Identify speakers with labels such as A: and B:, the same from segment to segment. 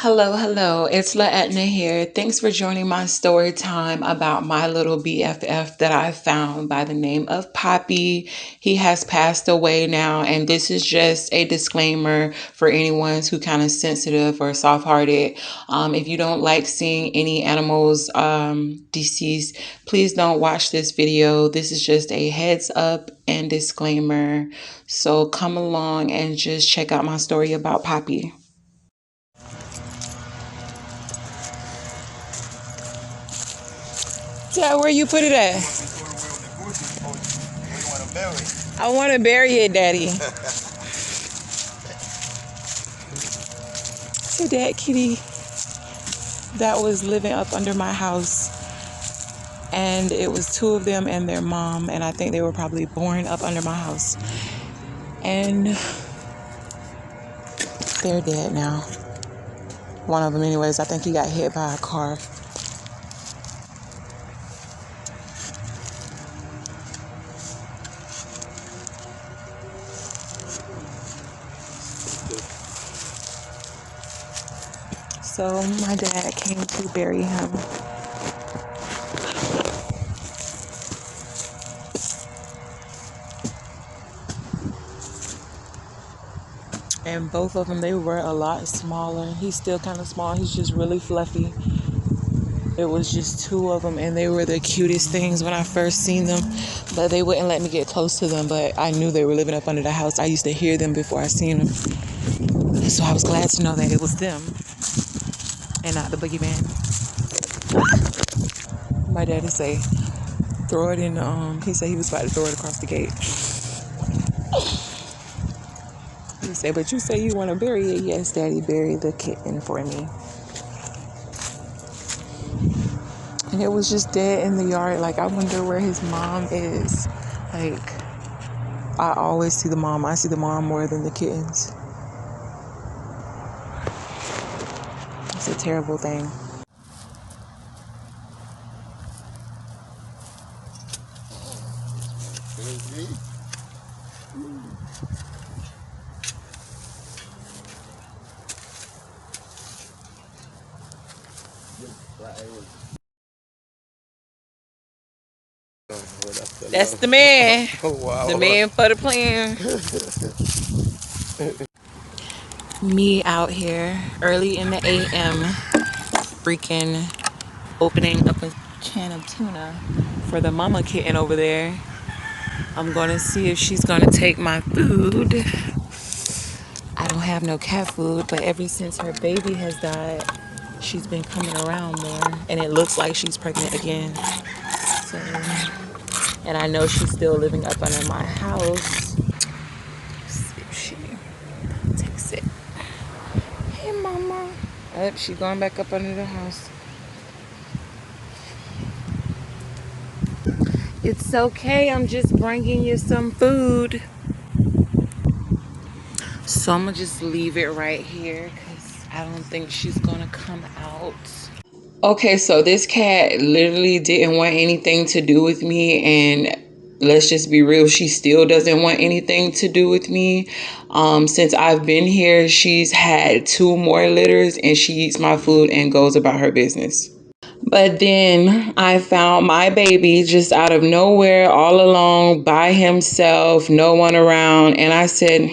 A: Hello, it's La Etna here. Thanks for joining my story time about my little BFF that I found by the name of Poppy. He has passed away now, and this is just a disclaimer for anyone who kind of sensitive or soft-hearted. If you don't like seeing any animals deceased, please don't watch this video. This is just a heads up and disclaimer. So come along and just check out my story about Poppy. Dad, where you put it at? I want to bury it, Daddy. So that kitty that was living up under my house, and it was two of them and their mom, and I think they were probably born up under my house. And they're dead now. One of them anyways, I think he got hit by a car. So my dad came to bury him. And both of them, they were a lot smaller. He's still kind of small. He's just really fluffy. It was just two of them, and they were the cutest things when I first seen them. But they wouldn't let me get close to them. But I knew they were living up under the house. I used to hear them before I seen them. So I was glad to know that it was them and not the boogeyman. My daddy say, throw it in, he said he was about to throw it across the gate. He said, but you say you want to bury it. Yes, Daddy, bury the kitten for me. And it was just dead in the yard. Like, I wonder where his mom is. Like, I always see the mom. I see the mom more than the kittens. It's a terrible thing. That's the man. Oh, wow. The man for the plan. Me out here early in the AM, freaking opening up a can of tuna for the mama kitten over there. I'm gonna see if she's gonna take my food. I don't have no cat food, but ever since her baby has died, she's been coming around more, and it looks like she's pregnant again. So, and I know she's still living up under my house. Let's see if she takes it. Hey, mama. Oh, she's going back up under the house. It's okay, I'm just bringing you some food. So I'm gonna just leave it right here because I don't think she's gonna come out. Okay, so this cat literally didn't want anything to do with me, and let's just be real, she still doesn't want anything to do with me. Since I've been here, she's had 2 more litters, and she eats my food and goes about her business. But then I found my baby just out of nowhere, all alone, by himself, no one around. And I said,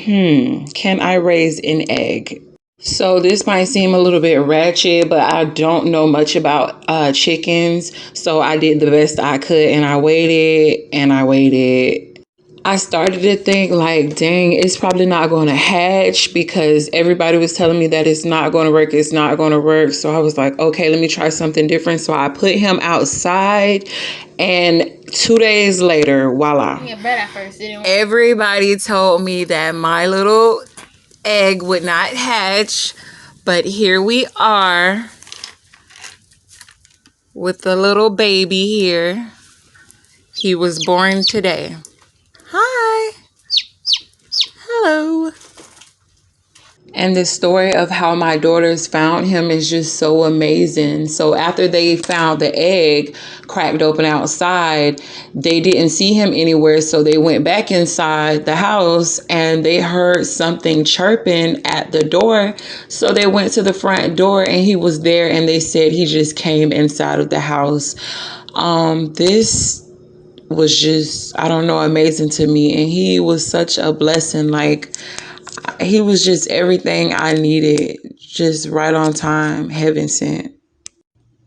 A: can I raise an egg? So this might seem a little bit ratchet, but I don't know much about chickens. So I did the best I could, and I waited and I waited. I started to think like, dang, it's probably not going to hatch because everybody was telling me that it's not going to work. It's not going to work. So I was like, okay, let me try something different. So I put him outside, and 2 days later, voila. Yeah, but at first it didn't work. Everybody told me that my little egg would not hatch, but here we are with the little baby here. He was born today. Hi. Hello. And the story of how my daughters found him is just so amazing. So after they found the egg cracked open outside, they didn't see him anywhere. So they went back inside the house and they heard something chirping at the door. So they went to the front door and he was there, and they said he just came inside of the house. This was just, I don't know, amazing to me. And he was such a blessing. Like, he was just everything I needed, just right on time, heaven sent.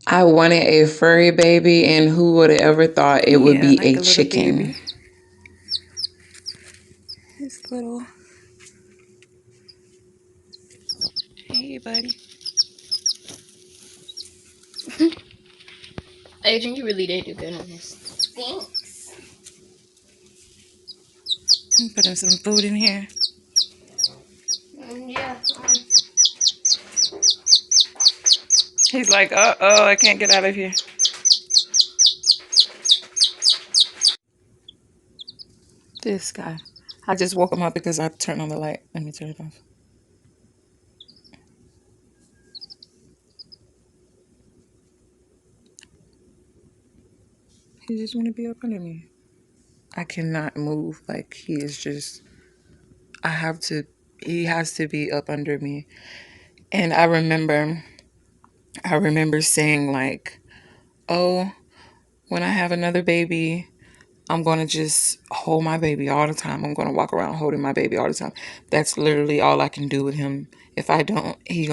A: I wanted a furry baby, and who would have ever thought it would be like a chicken? This little, hey buddy.
B: Adrian, you really did do good on this. Thanks.
A: I'm putting some food in here.
B: Yeah.
A: He's like, uh-oh, I can't get out of here. This guy. I just woke him up because I turned on the light. Let me turn it off. He just want to be up under me. I cannot move. Like, he is just, he has to be up under me. And I remember saying like, oh, when I have another baby, I'm going to just hold my baby all the time. I'm going to walk around holding my baby all the time. That's literally all I can do with him. If I don't, he's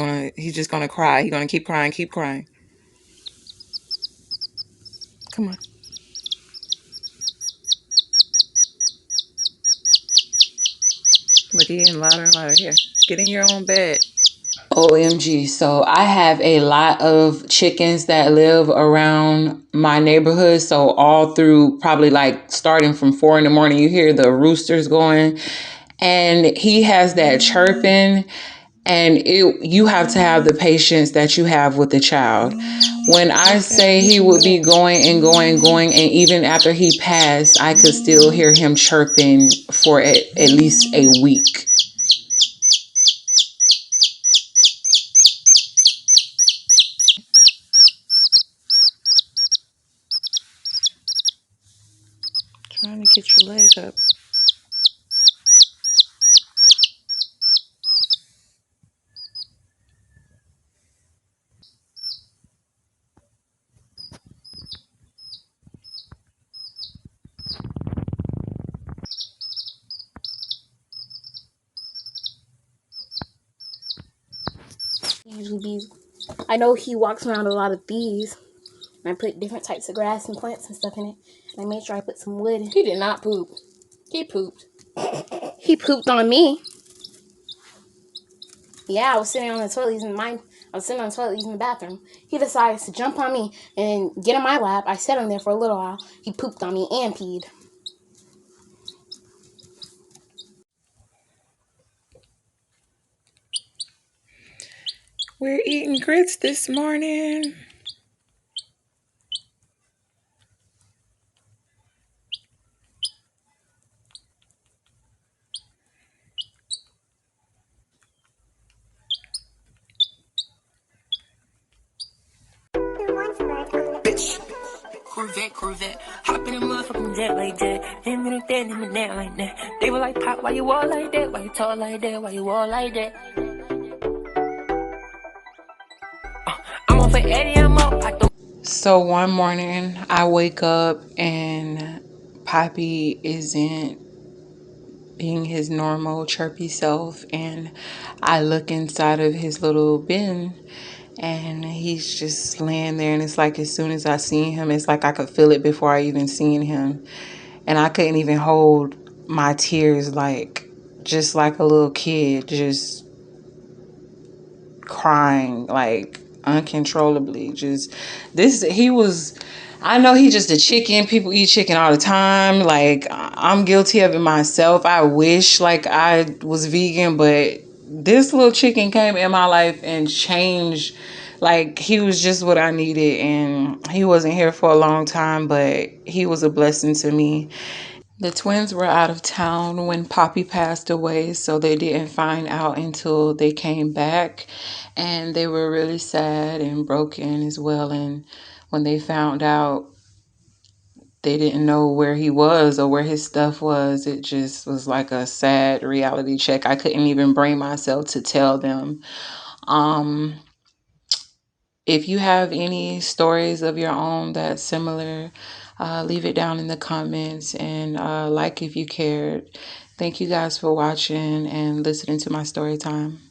A: just going to cry. He's going to keep crying, keep crying. Come on. Look, he's getting louder and louder. Here, get in your own bed. OMG. So I have a lot of chickens that live around my neighborhood. So all through, probably like starting from 4 in the morning, you hear the roosters going, and he has that chirping, and you have to have the patience that you have with the child. When I say he would be going and going and going, and even after he passed, I could still hear him chirping for at least a week. Trying to get your leg up.
B: I know he walks around a lot of bees. And I put different types of grass and plants and stuff in it. And I made sure I put some wood in. He did not poop. He pooped. He pooped on me. Yeah, I was sitting on the toilet using the bathroom. He decides to jump on me and get in my lap. I sat him there for a little while. He pooped on me and peed.
A: We're eating grits this morning.
C: Corvette, hop in a motherfucking jet like that. Him and that, him and that like that. They were like, Pop, why you all like that? Why you talk like that? Why you all like that? I'm off for Eddie, I'm up.
A: So one morning I wake up and Poppy isn't being his normal chirpy self, and I look inside of his little bin and he's just laying there, and it's like as soon as I seen him, it's like I could feel it before I even seen him, and I couldn't even hold my tears, like just like a little kid, just crying like uncontrollably. Just this, he was, I know he just a chicken. People eat chicken all the time. Like, I'm guilty of it myself. I wish like I was vegan, but this little chicken came in my life and changed. Like, he was just what I needed, and he wasn't here for a long time, but he was a blessing to me. The twins were out of town when Poppy passed away, so they didn't find out until they came back, and they were really sad and broken as well. And when they found out, they didn't know where he was or where his stuff was. It just was like a sad reality check. I couldn't even bring myself to tell them. Um, if you have any stories of your own that's similar, leave it down in the comments, and like if you cared. Thank you guys for watching and listening to my story time.